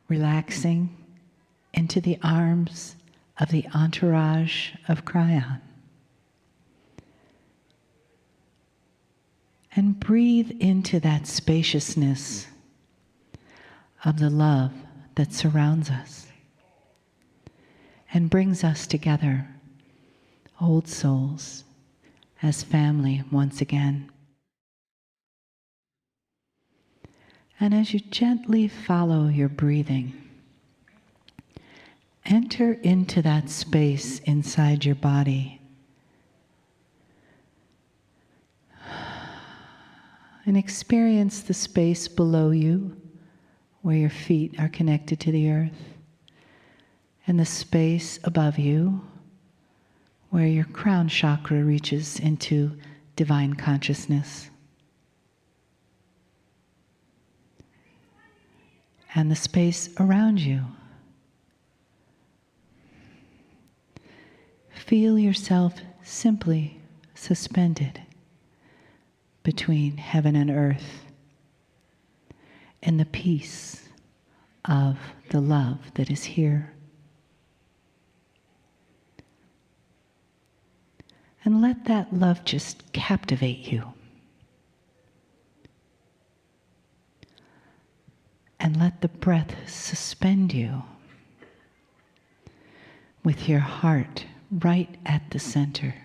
relaxing into the arms of the entourage of Kryon. And breathe into that spaciousness of the love that surrounds us and brings us together, old souls, as family once again. And as you gently follow your breathing, enter into that space inside your body and experience the space below you where your feet are connected to the earth, and the space above you where your crown chakra reaches into divine consciousness, and the space around you. Feel yourself simply suspended between heaven and earth in the peace of the love that is here. And let that love just captivate you. And let the breath suspend you with your heart right at the center.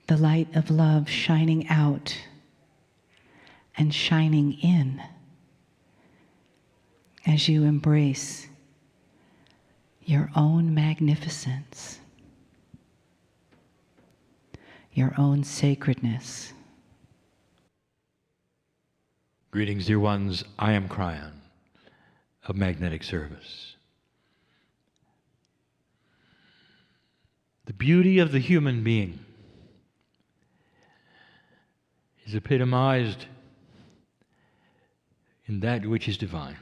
The light of love shining out and shining in as you embrace your own magnificence, your own sacredness. Greetings, dear ones. I am Kryon of Magnetic Service. The beauty of the human being is epitomized in that which is divine.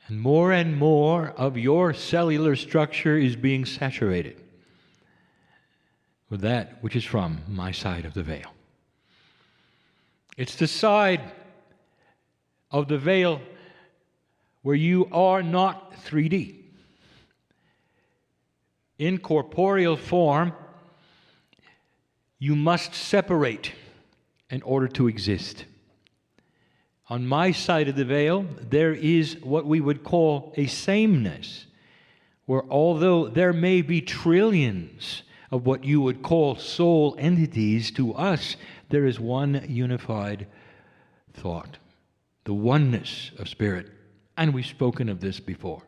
And more of your cellular structure is being saturated with that which is from my side of the veil. It's the side of the veil where you are not 3D. In corporeal form, you must separate in order to exist. On my side of the veil, there is what we would call a sameness, where although there may be trillions of what you would call soul entities, to us, there is one unified thought, the oneness of spirit. And we've spoken of this before.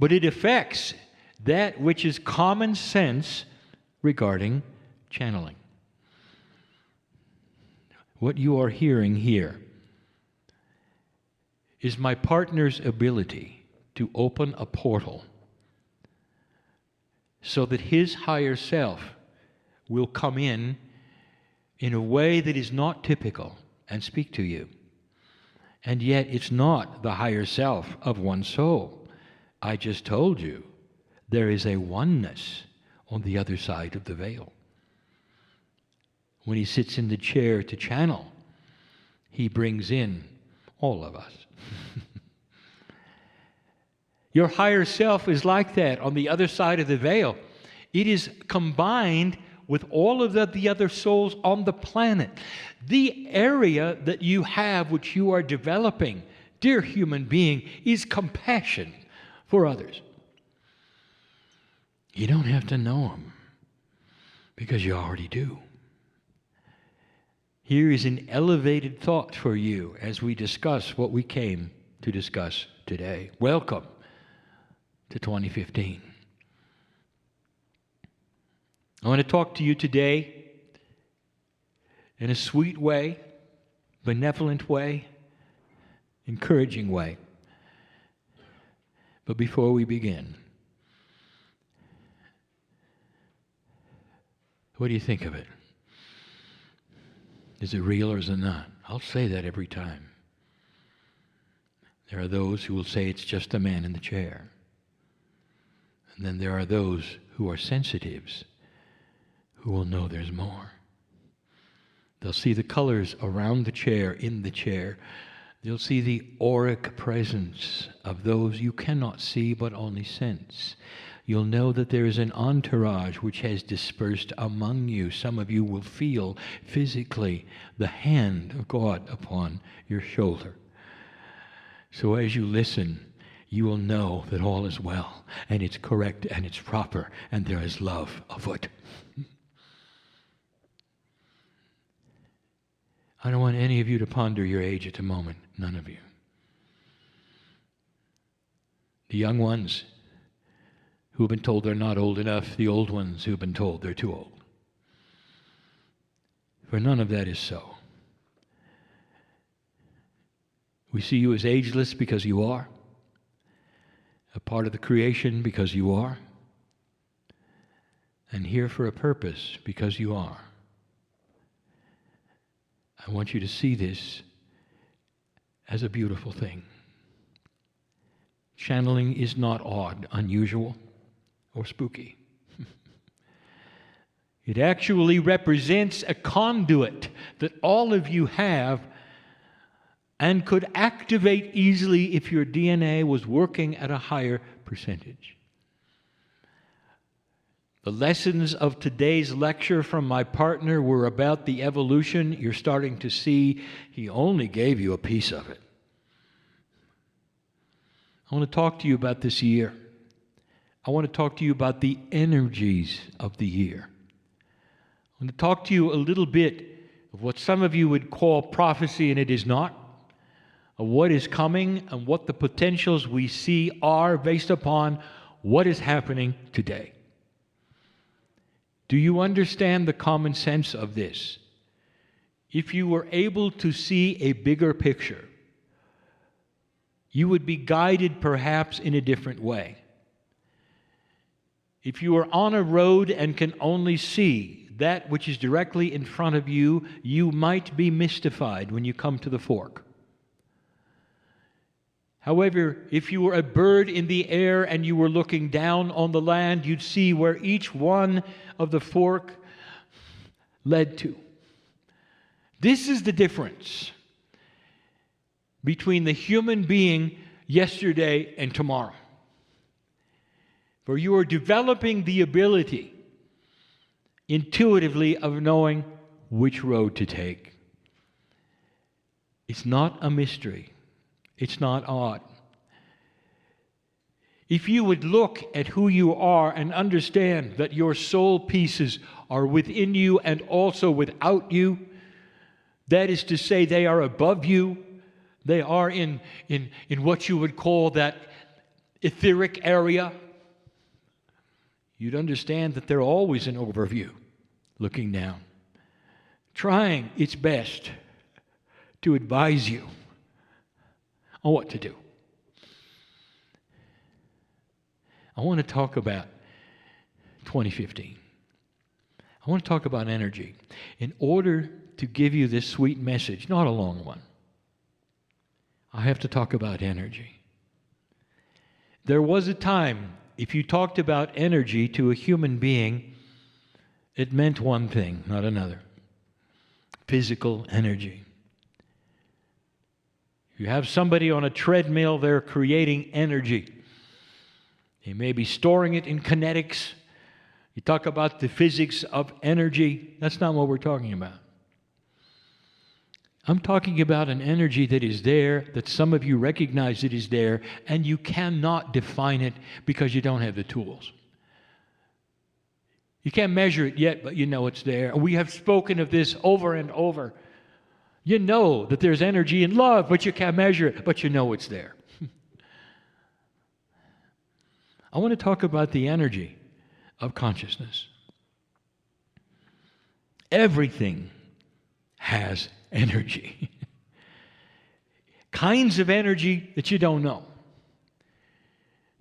But it affects that which is common sense regarding channeling. What you are hearing here is my partner's ability to open a portal so that his higher self will come in a way that is not typical and speak to you. And yet it's not the higher self of one soul. I just told you there is a oneness on the other side of the veil. When he sits in the chair to channel, he brings in all of us. Your higher self is like that on the other side of the veil. It is combined with all of the other souls on the planet. The area that you have, which you are developing, dear human being, is compassion for others. You don't have to know them, because you already do. Here is an elevated thought for you as we discuss what we came to discuss today. Welcome to 2015. I want to talk to you today in a sweet way, benevolent way, encouraging way. But before we begin, what do you think of it? Is it real or is it not? I'll say that every time. There are those who will say it's just a man in the chair. And then there are those who are sensitives who will know there's more. They'll see the colors around the chair, in the chair. They'll see the auric presence of those you cannot see but only sense. You'll know that there is an entourage which has dispersed among you. Some of you will feel physically the hand of God upon your shoulder. So as you listen, you will know that all is well, and it's correct, and it's proper, and there is love afoot. I don't want any of you to ponder your age at the moment. None of you. The young ones who have been told they're not old enough, the old ones who have been told they're too old. For none of that is so. We see you as ageless because you are, a part of the creation because you are, and here for a purpose because you are. I want you to see this as a beautiful thing. Channeling is not odd, unusual, or spooky. It actually represents a conduit that all of you have and could activate easily if your DNA was working at a higher percentage. The lessons of today's lecture from my partner were about the evolution. You're starting to see he only gave you a piece of it. I want to talk to you about this year. I want to talk to you about the energies of the year. I want to talk to you a little bit of what some of you would call prophecy, and it is not, of what is coming and what the potentials we see are based upon what is happening today. Do you understand the common sense of this? If you were able to see a bigger picture, you would be guided perhaps in a different way. If you are on a road and can only see that which is directly in front of you, you might be mystified when you come to the fork. However, if you were a bird in the air and you were looking down on the land, you'd see where each one of the fork led to. This is the difference between the human being yesterday and tomorrow. For you are developing the ability intuitively of knowing which road to take. It's not a mystery. It's not odd. If you would look at who you are and understand that your soul pieces are within you and also without you, that is to say, they are above you, they are in what you would call that etheric area, you'd understand that they're always an overview, looking down, trying its best to advise you on what to do. I want to talk about 2015. I want to talk about energy. In order to give you this sweet message, not a long one, I have to talk about energy. There was a time, if you talked about energy to a human being, it meant one thing, not another. Physical energy. You have somebody on a treadmill, they're creating energy. They may be storing it in kinetics. You talk about the physics of energy. That's not what we're talking about. I'm talking about an energy that is there, that some of you recognize it is there, and you cannot define it because you don't have the tools. You can't measure it yet, but you know it's there. We have spoken of this over and over. You know that there's energy in love, but you can't measure it, but you know it's there. I want to talk about the energy of consciousness. Everything has energy. Kinds of energy that you don't know.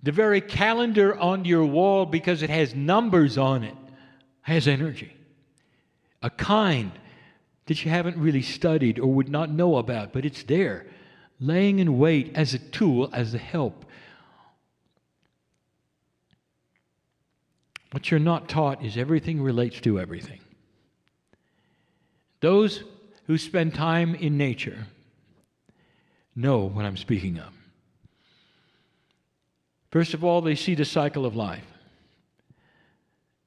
The very calendar on your wall, because it has numbers on it, has energy. A kind that you haven't really studied or would not know about, but it's there, laying in wait as a tool, as a help. What you're not taught is everything relates to everything. Those who spend time in nature know what I'm speaking of. First of all, they see the cycle of life.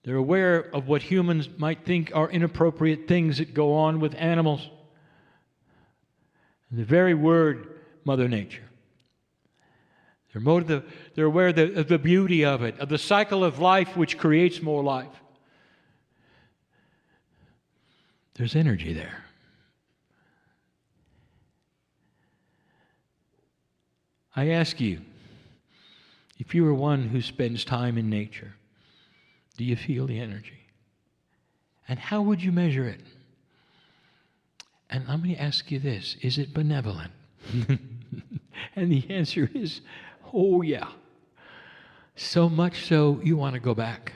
They're aware of what humans might think are inappropriate things that go on with animals. The very word, Mother Nature. They're aware of the beauty of it, of the cycle of life which creates more life. There's energy there. I ask you, if you are one who spends time in nature, do you feel the energy? And how would you measure it? And let me ask you this, is it benevolent? And the answer is, oh yeah. So much so you want to go back.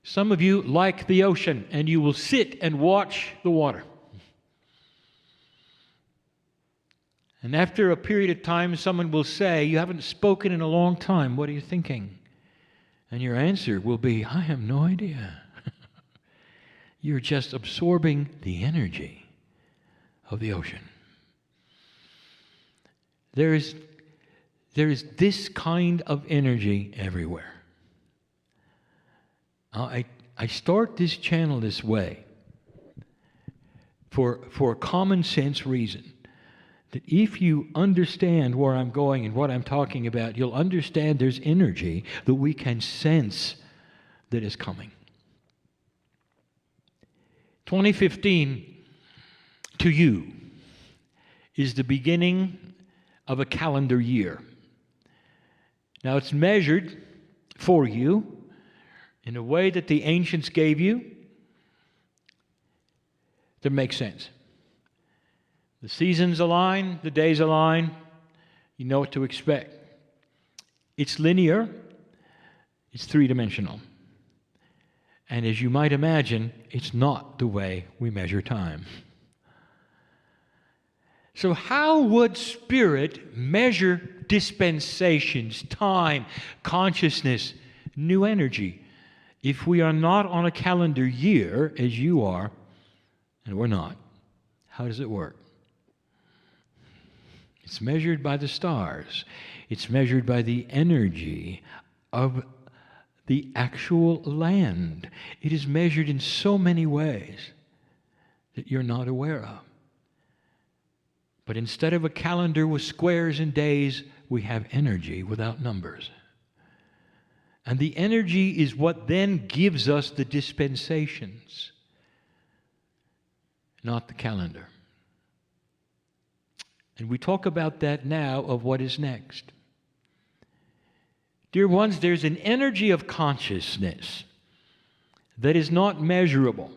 Some of you like the ocean, and you will sit and watch the water. And after a period of time, someone will say, you haven't spoken in a long time, what are you thinking? And your answer will be, I have no idea. You're just absorbing the energy of the ocean. There is this kind of energy everywhere. I start this channel this way for a common sense reason. That if you understand where I'm going and what I'm talking about, you'll understand there's energy that we can sense that is coming. 2015 to you is the beginning of a calendar year. Now it's measured for you in a way that the ancients gave you that makes sense. The seasons align, the days align, you know what to expect. It's linear, it's three-dimensional. And as you might imagine, it's not the way we measure time. So how would Spirit measure dispensations, time, consciousness, new energy, if we are not on a calendar year, as you are, and we're not? How does it work? It's measured by the stars. It's measured by the energy of the actual land. It is measured in so many ways that you're not aware of. But instead of a calendar with squares and days, we have energy without numbers. And the energy is what then gives us the dispensations, not the calendar. And we talk about that now of what is next. Dear ones, there's an energy of consciousness that is not measurable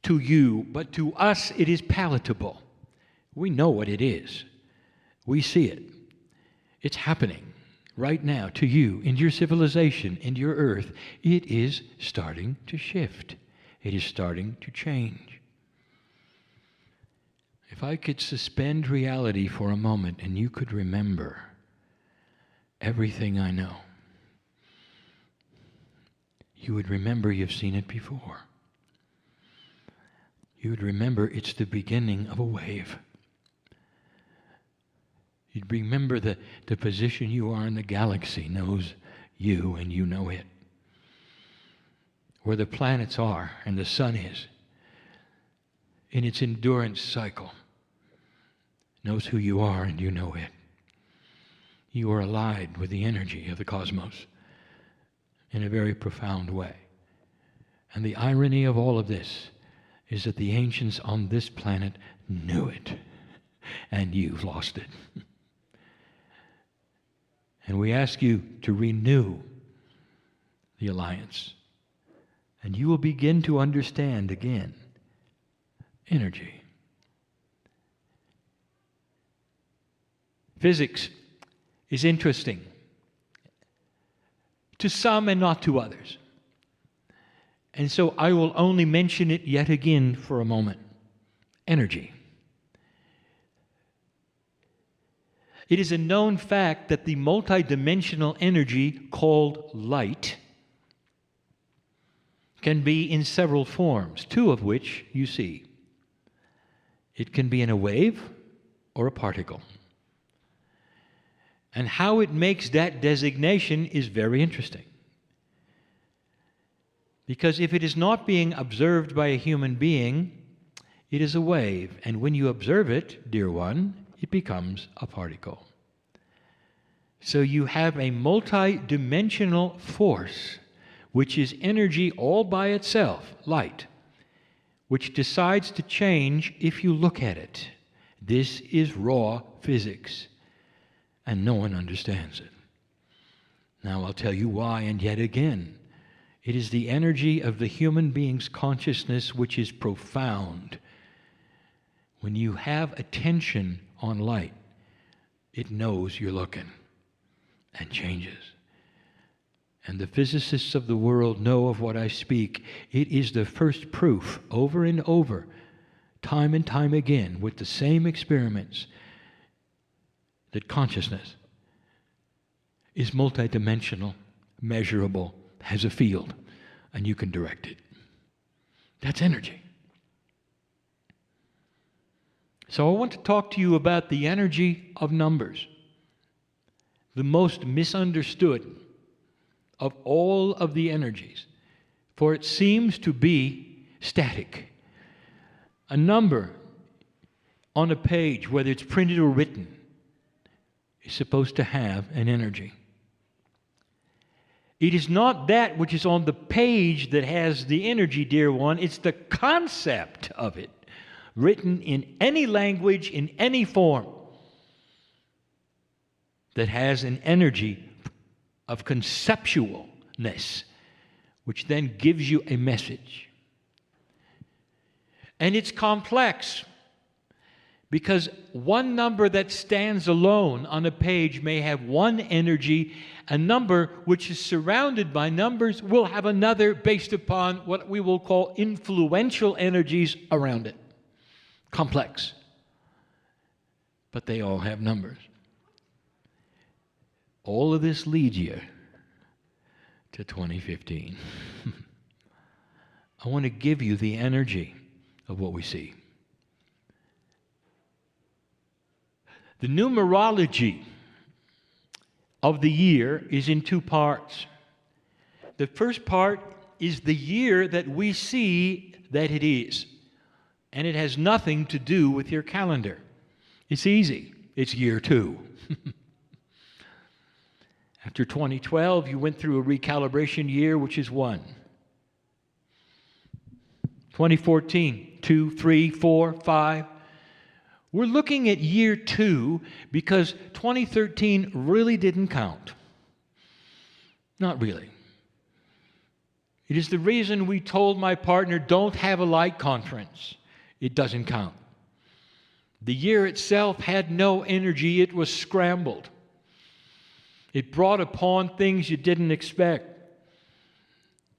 to you, but to us it is palatable. We know what it is. We see it. It's happening right now to you, in your civilization, in your earth. It is starting to shift. It is starting to change. If I could suspend reality for a moment and you could remember everything I know, you would remember you've seen it before. You would remember it's the beginning of a wave. You'd remember the position you are in the galaxy knows you and you know it. Where the planets are and the sun is in its endurance cycle knows who you are and you know it. You are allied with the energy of the cosmos in a very profound way. And the irony of all of this is that the ancients on this planet knew it, and you've lost it. And we ask you to renew the alliance, and you will begin to understand again energy. Physics is interesting to some and not to others. And so I will only mention it yet again for a moment. Energy. It is a known fact that the multidimensional energy called light can be in several forms, two of which you see. It can be in a wave or a particle. And how it makes that designation is very interesting. Because if it is not being observed by a human being, it is a wave. And when you observe it, dear one, it becomes a particle. So you have a multi-dimensional force, which is energy all by itself, light, which decides to change if you look at it. This is raw physics, and no one understands it. Now I'll tell you why, and yet again. It is the energy of the human being's consciousness which is profound. When you have attention on light, it knows you're looking and changes. And the physicists of the world know of what I speak. It is the first proof, over and over, time and time again, with the same experiments, that consciousness is multidimensional, measurable, has a field, and you can direct it. That's energy. So I want to talk to you about the energy of numbers, the most misunderstood of all of the energies, for it seems to be static. A number on a page, whether it's printed or written, is supposed to have an energy. It is not that which is on the page that has the energy, dear one. It's the concept of it, written in any language, in any form, that has an energy of conceptualness, which then gives you a message. And it's complex, because one number that stands alone on a page may have one energy. A number which is surrounded by numbers will have another based upon what we will call influential energies around it. Complex. But they all have numbers. All of this leads you to 2015. I want to give you the energy of what we see. The numerology of the year is in two parts. The first part is the year that we see that it is. And it has nothing to do with your calendar. It's easy. It's year 2. After 2012, you went through a recalibration year, which is 1. 2014, 2, 3, 4, 5. We're looking at year 2 because 2013 really didn't count. Not really. It is the reason we told my partner, don't have a light conference. It doesn't count. The year itself had no energy. It was scrambled. It brought upon things you didn't expect.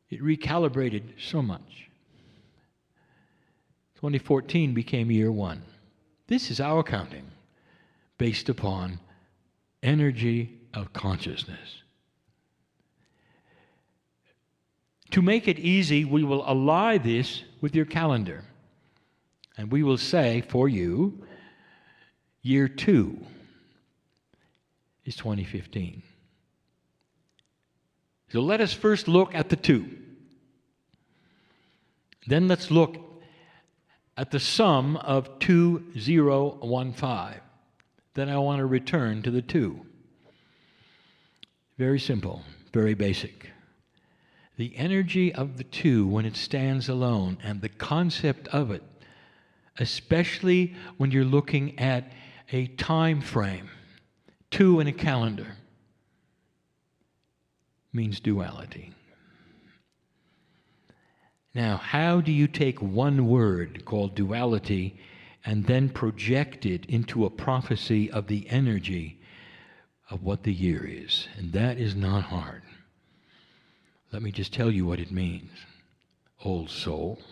It recalibrated so much. 2014 became year 1. This is our counting, based upon energy of consciousness. To make it easy, we will ally this with your calendar. And we will say for you, year 2 is 2015. So let us first look at the 2. Then let's look at the sum of 2015. Then I want to return to the 2. Very simple, very basic. The energy of the 2 when it stands alone, and the concept of it, especially when you're looking at a time frame, 2 in a calendar, means duality. Now, how do you take one word called duality and then project it into a prophecy of the energy of what the year is? And that is not hard. Let me just tell you what it means. Old soul.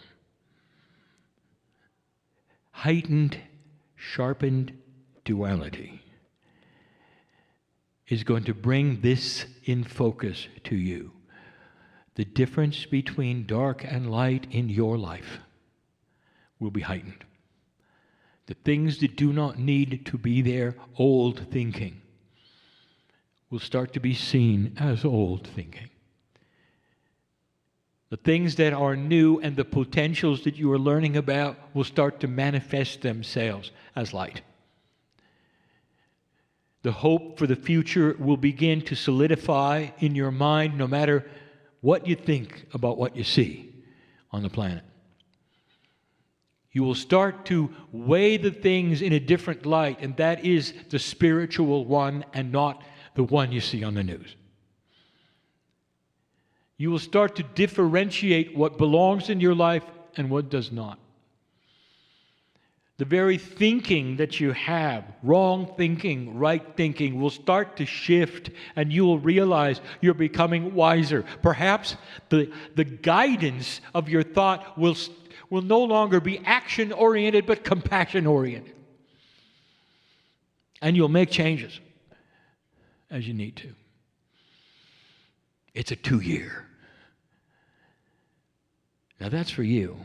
Heightened, sharpened duality is going to bring this in focus to you. the difference between dark and light in your life will be heightened. The things that do not need to be there, old thinking, will start to be seen as old thinking. The things that are new and the potentials that you are learning about will start to manifest themselves as light. The hope for the future will begin to solidify in your mind no matter what you think about what you see on the planet. You will start to weigh the things in a different light, and that is the spiritual one and not the one you see on the news. You will start to differentiate what belongs in your life and what does not. The very thinking that you have, wrong thinking, right thinking, will start to shift, and you will realize you're becoming wiser. Perhaps the guidance of your thought will no longer be action-oriented, but compassion-oriented. And you'll make changes as you need to. It's a 2-year. Now that's for you.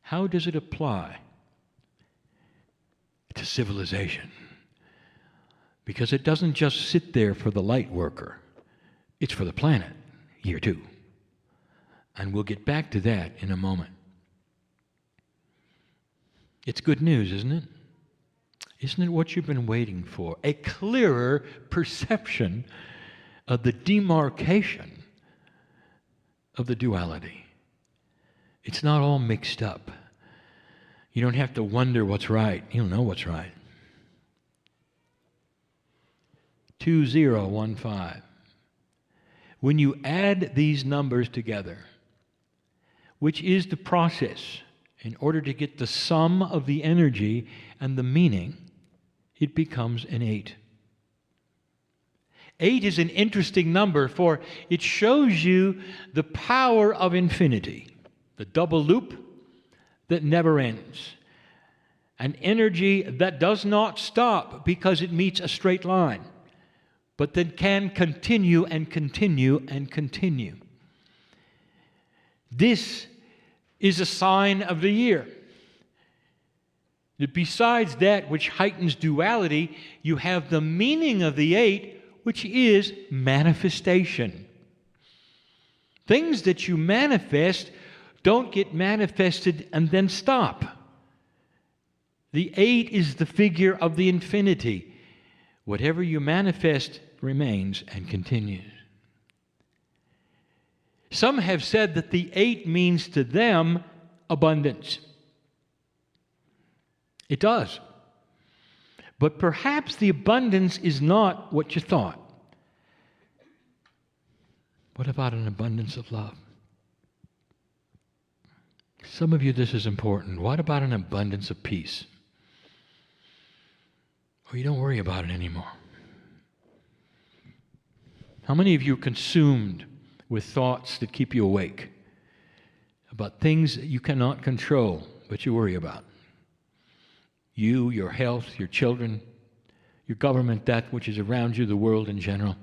How does it apply to civilization? Because it doesn't just sit there for the light worker. It's for the planet, year 2. And we'll get back to that in a moment. It's good news, isn't it? Isn't it what you've been waiting for? A clearer perception of the demarcation of the duality. It's not all mixed up. You don't have to wonder what's right. You'll know what's right. 2015. When you add these numbers together, which is the process in order to get the sum of the energy and the meaning, it becomes an 8. 8 is an interesting number, for it shows you the power of infinity. The double loop that never ends. An energy that does not stop because it meets a straight line, but that can continue and continue and continue. This is a sign of the year. That besides that which heightens duality, you have the meaning of the 8, which is manifestation. Things that you manifest don't get manifested and then stop. The 8 is the figure of the infinity. Whatever you manifest remains and continues. Some have said that the 8 means to them abundance. It does. But perhaps the abundance is not what you thought. What about an abundance of love? Some of you, this is important. What about an abundance of peace? Well, you don't worry about it anymore. How many of you are consumed with thoughts that keep you awake about things that you cannot control, but you worry about? You, your health, your children, your government, that which is around you, the world in general.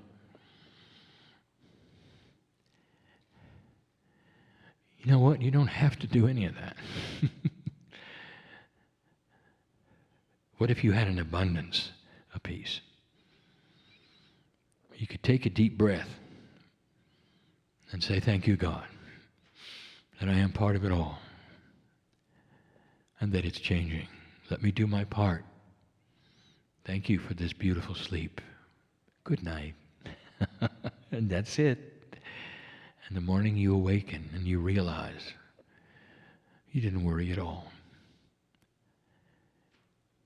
You know what? You don't have to do any of that. What if you had an abundance of peace? You could take a deep breath and say, thank you, God, that I am part of it all and that it's changing. Let me do my part. Thank you for this beautiful sleep. Good night. And that's it. In the morning you awaken and you realize you didn't worry at all.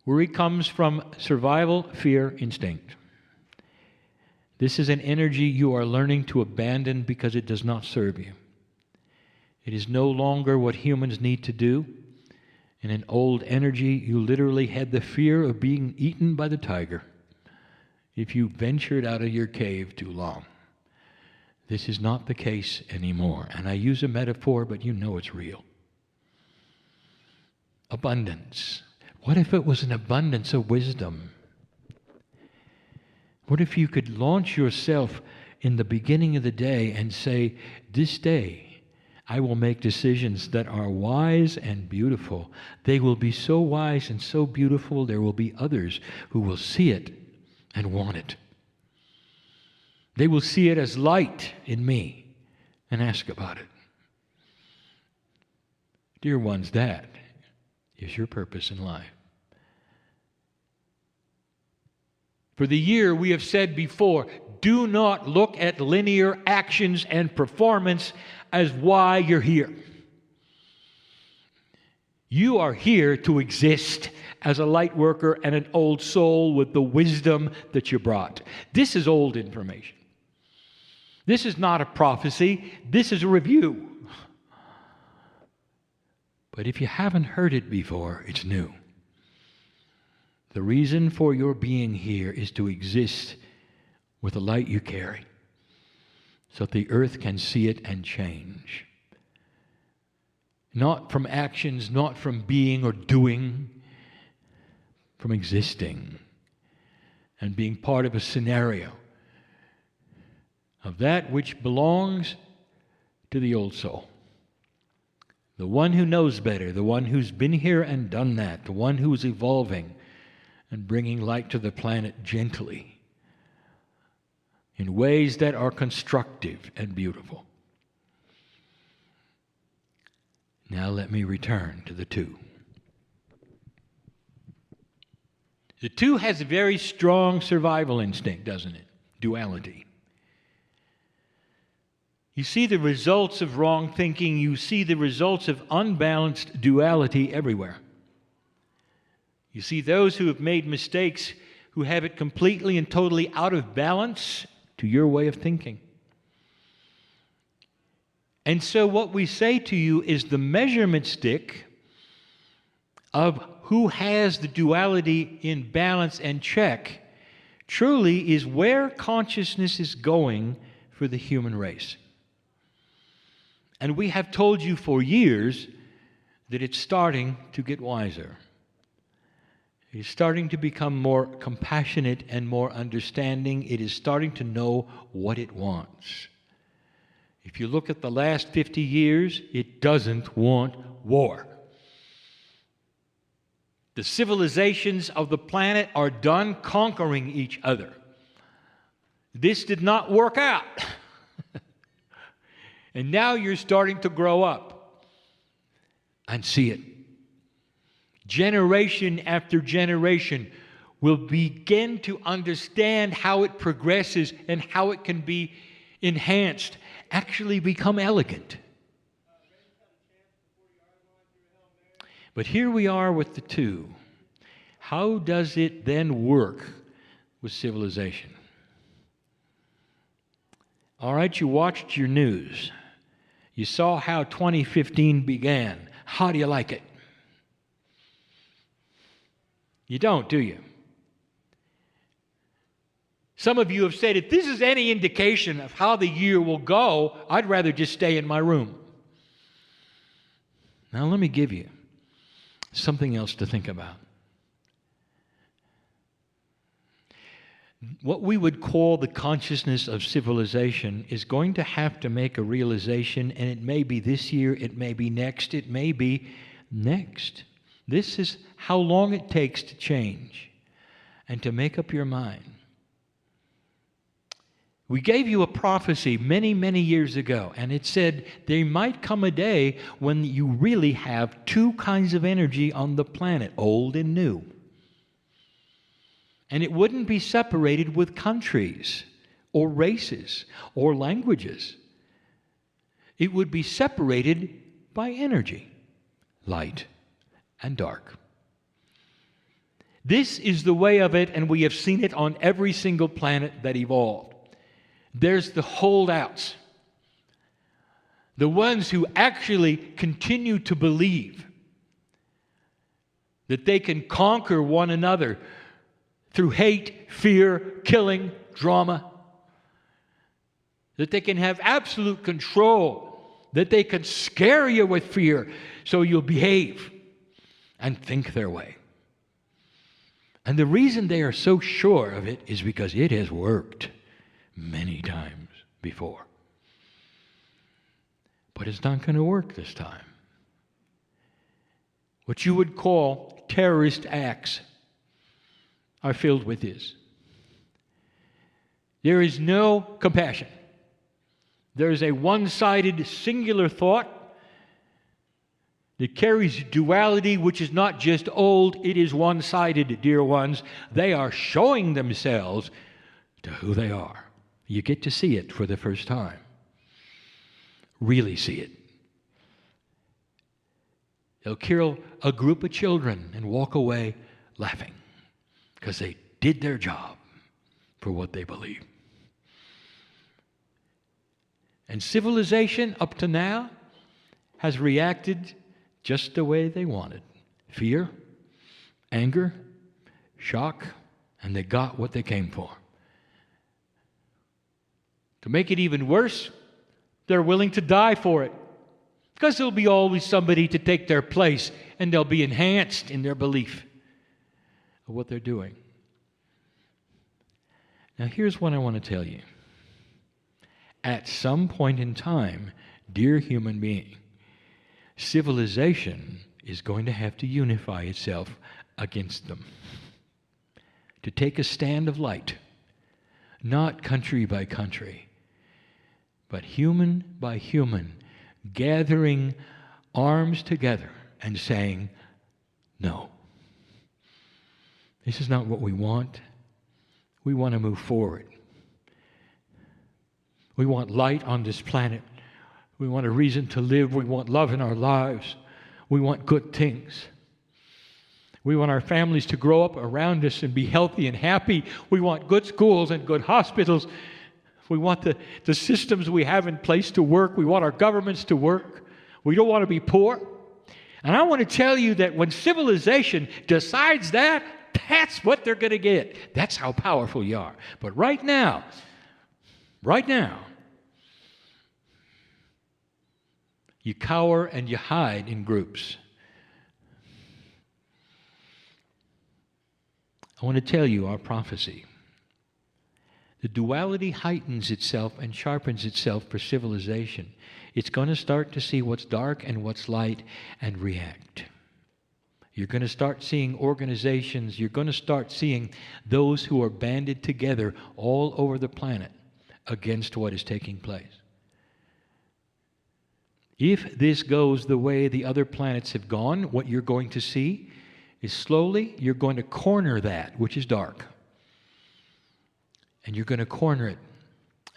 Worry comes from survival, fear, instinct. This is an energy you are learning to abandon because it does not serve you. It is no longer what humans need to do. In an old energy, you literally had the fear of being eaten by the tiger if you ventured out of your cave too long. This is not the case anymore. And I use a metaphor, but you know it's real. Abundance. What if it was an abundance of wisdom? What if you could launch yourself in the beginning of the day and say, this day I will make decisions that are wise and beautiful. They will be so wise and so beautiful, there will be others who will see it and want it. They will see it as light in me and ask about it. Dear ones, that is your purpose in life. For the year, we have said before, do not look at linear actions and performance as why you're here. You are here to exist as a light worker and an old soul with the wisdom that you brought. This is old information. This is not a prophecy. This is a review. But if you haven't heard it before, it's new. The reason for your being here is to exist with the light you carry, so that the earth can see it and change. Not from actions, not from being or doing, from existing and being part of a scenario of that which belongs to the old soul. The one who knows better, the one who's been here and done that, the one who is evolving and bringing light to the planet gently in ways that are constructive and beautiful. Now let me return to the two. The two has a very strong survival instinct, doesn't it? Duality. You see the results of wrong thinking, you see the results of unbalanced duality everywhere. You see those who have made mistakes, who have it completely and totally out of balance to your way of thinking. And so what we say to you is the measurement stick of who has the duality in balance and check truly is where consciousness is going for the human race. And we have told you for years that it's starting to get wiser. It is starting to become more compassionate and more understanding. It is starting to know what it wants. If you look at the last 50 years, it doesn't want war. The civilizations of the planet are done conquering each other. This did not work out. And now you're starting to grow up and see it. Generation after generation will begin to understand how it progresses and how it can be enhanced, actually become elegant. But here we are with the two. How does it then work with civilization? All right, you watched your news. You saw how 2015 began. How do you like it? You don't, do you? Some of you have said, if this is any indication of how the year will go, I'd rather just stay in my room. Now let me give you something else to think about. What we would call the consciousness of civilization is going to have to make a realization, and it may be this year, it may be next, it may be next. This is how long it takes to change and to make up your mind. We gave you a prophecy many, many years ago, and it said there might come a day when you really have two kinds of energy on the planet, old and new. And it wouldn't be separated with countries or races or languages. It would be separated by energy, light and dark. This is the way of it, and we have seen it on every single planet that evolved. There's the holdouts, the ones who actually continue to believe that they can conquer one another through hate, fear, killing, drama, that they can have absolute control, that they can scare you with fear so you'll behave and think their way. And the reason they are so sure of it is because it has worked many times. before. But it's not going to work this time. What you would call terrorist acts are filled with this. There is no compassion. There is a one-sided, singular thought that carries duality, which is not just old, it is one-sided, dear ones. They are showing themselves to who they are. You get to see it for the first time. Really see it. They'll kill a group of children and walk away laughing because they did their job for what they believe. And civilization up to now has reacted just the way they wanted. Fear, anger, shock, and they got what they came for. To make it even worse, they're willing to die for it. Because there'll be always somebody to take their place, and they'll be enhanced in their belief of what they're doing. Now, here's what I want to tell you. At some point in time, dear human being, civilization is going to have to unify itself against them. To take a stand of light, not country by country, but human by human, gathering arms together and saying, no, this is not what we want. We want to move forward. We want light on this planet. We want a reason to live. We want love in our lives. We want good things. We want our families to grow up around us and be healthy and happy. We want good schools and good hospitals. We want the systems we have in place to work. We want our governments to work. We don't want to be poor. And I want to tell you that when civilization decides that, that's what they're going to get. That's how powerful you are. But right now, you cower and you hide in groups. I want to tell you our prophecy. The duality heightens itself and sharpens itself for civilization. It's going to start to see what's dark and what's light and react. You're going to start seeing organizations. You're going to start seeing those who are banded together all over the planet against what is taking place. If this goes the way the other planets have gone, what you're going to see is slowly you're going to corner that which is dark. And you're going to corner it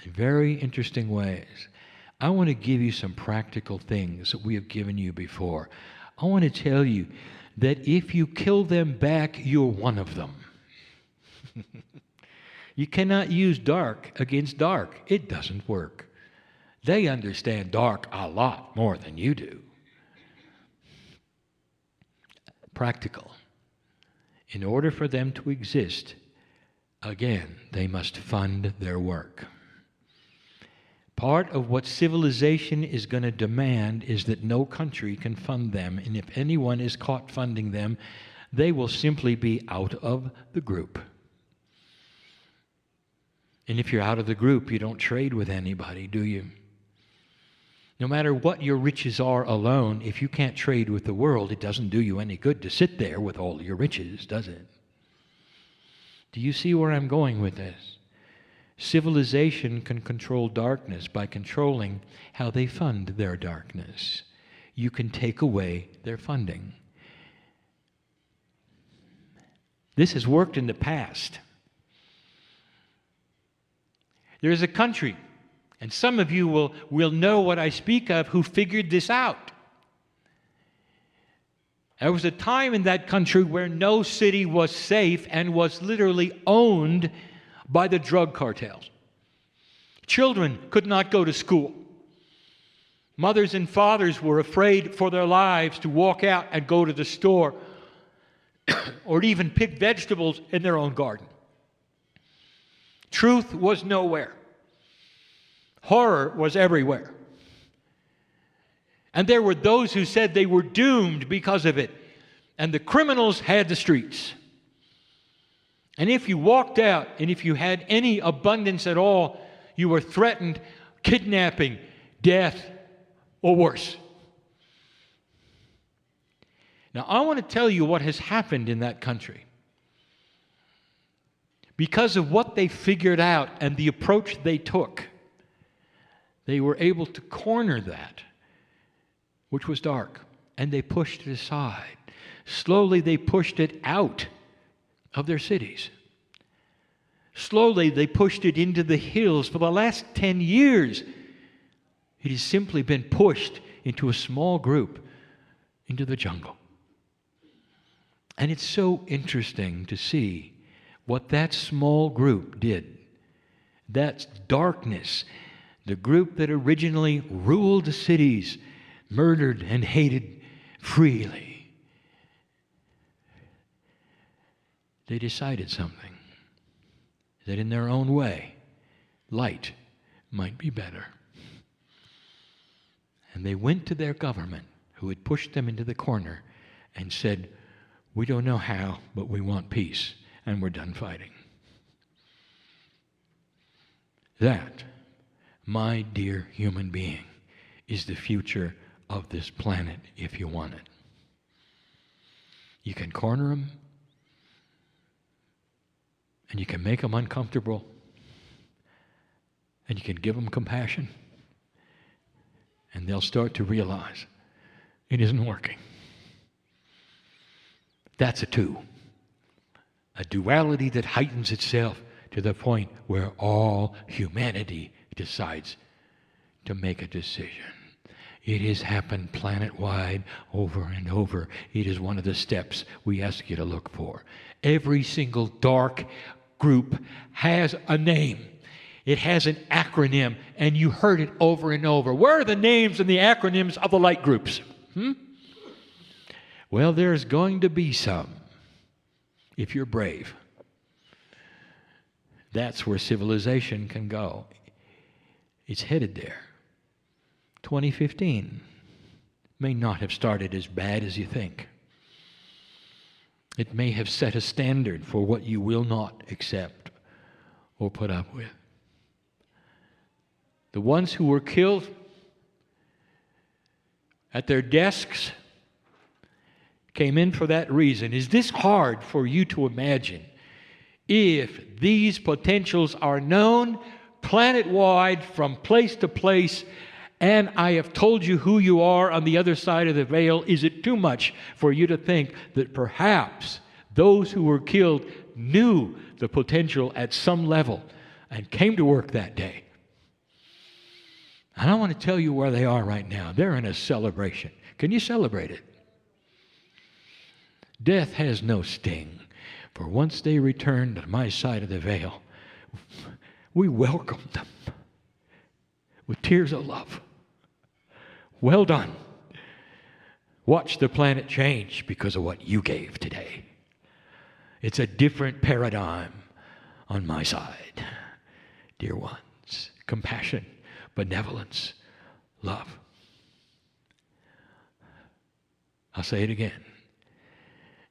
in very interesting ways. I want to give you some practical things that we have given you before. I want to tell you that if you kill them back, you're one of them. You cannot use dark against dark. It doesn't work. They understand dark a lot more than you do. Practical. In order for them to exist, again, they must fund their work. Part of what civilization is going to demand is that no country can fund them, and if anyone is caught funding them, they will simply be out of the group. And if you're out of the group, you don't trade with anybody, do you? No matter what your riches are alone, if you can't trade with the world, it doesn't do you any good to sit there with all your riches, does it? Do you see where I'm going with this? Civilization can control darkness by controlling how they fund their darkness. You can take away their funding. This has worked in the past. There is a country, and some of you will know what I speak of, who figured this out. There was a time in that country where no city was safe and was literally owned by the drug cartels. Children could not go to school. Mothers and fathers were afraid for their lives to walk out and go to the store or to even pick vegetables in their own garden. Truth was nowhere. Horror was everywhere. And there were those who said they were doomed because of it. And the criminals had the streets. And if you walked out and if you had any abundance at all, you were threatened kidnapping, death, or worse. Now, I want to tell you what has happened in that country. Because of what they figured out and the approach they took, they were able to corner that, which was dark, and they pushed it aside. Slowly, they pushed it out of their cities. Slowly, they pushed it into the hills. For the last 10 years, it has simply been pushed into a small group into the jungle. And it's so interesting to see what that small group did. That darkness, the group that originally ruled the cities, murdered and hated freely. They decided something, that in their own way, light might be better. And they went to their government, who had pushed them into the corner, and said, "We don't know how, but we want peace, and we're done fighting." That, my dear human being, is the future of this planet if you want it. You can corner them, and you can make them uncomfortable, and you can give them compassion, and they'll start to realize it isn't working. That's a two. A duality that heightens itself to the point where all humanity decides to make a decision. It has happened planet-wide over and over. It is one of the steps we ask you to look for. Every single dark group has a name. It has an acronym, and you heard it over and over. Where are the names and the acronyms of the light groups? Well, there's going to be some, if you're brave. That's where civilization can go. It's headed there. 2015 may not have started as bad as you think. It may have set a standard for what you will not accept or put up with. The ones who were killed at their desks came in for that reason. Is this hard for you to imagine? If these potentials are known planet-wide from place to place, and I have told you who you are on the other side of the veil, is it too much for you to think that perhaps those who were killed knew the potential at some level and came to work that day? And I want to tell you where they are right now. They're in a celebration. Can you celebrate it? Death has no sting, for once they return to my side of the veil, we welcome them with tears of love. Well done. Watch the planet change because of what you gave today. It's a different paradigm on my side. Dear ones, compassion, benevolence, love. I'll say it again.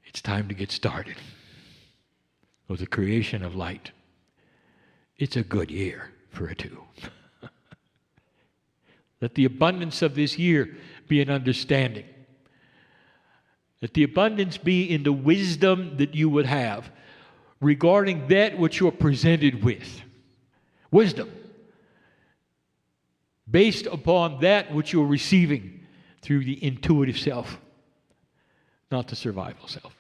It's time to get started with the creation of light. It's a good year for a two. Let the abundance of this year be an understanding. Let the abundance be in the wisdom that you would have regarding that which you are presented with. Wisdom. Based upon that which you are receiving through the intuitive self, not the survival self.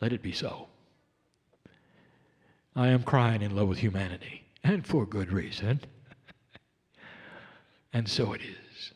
Let it be so. I am crying in love with humanity, and for good reason. And so it is.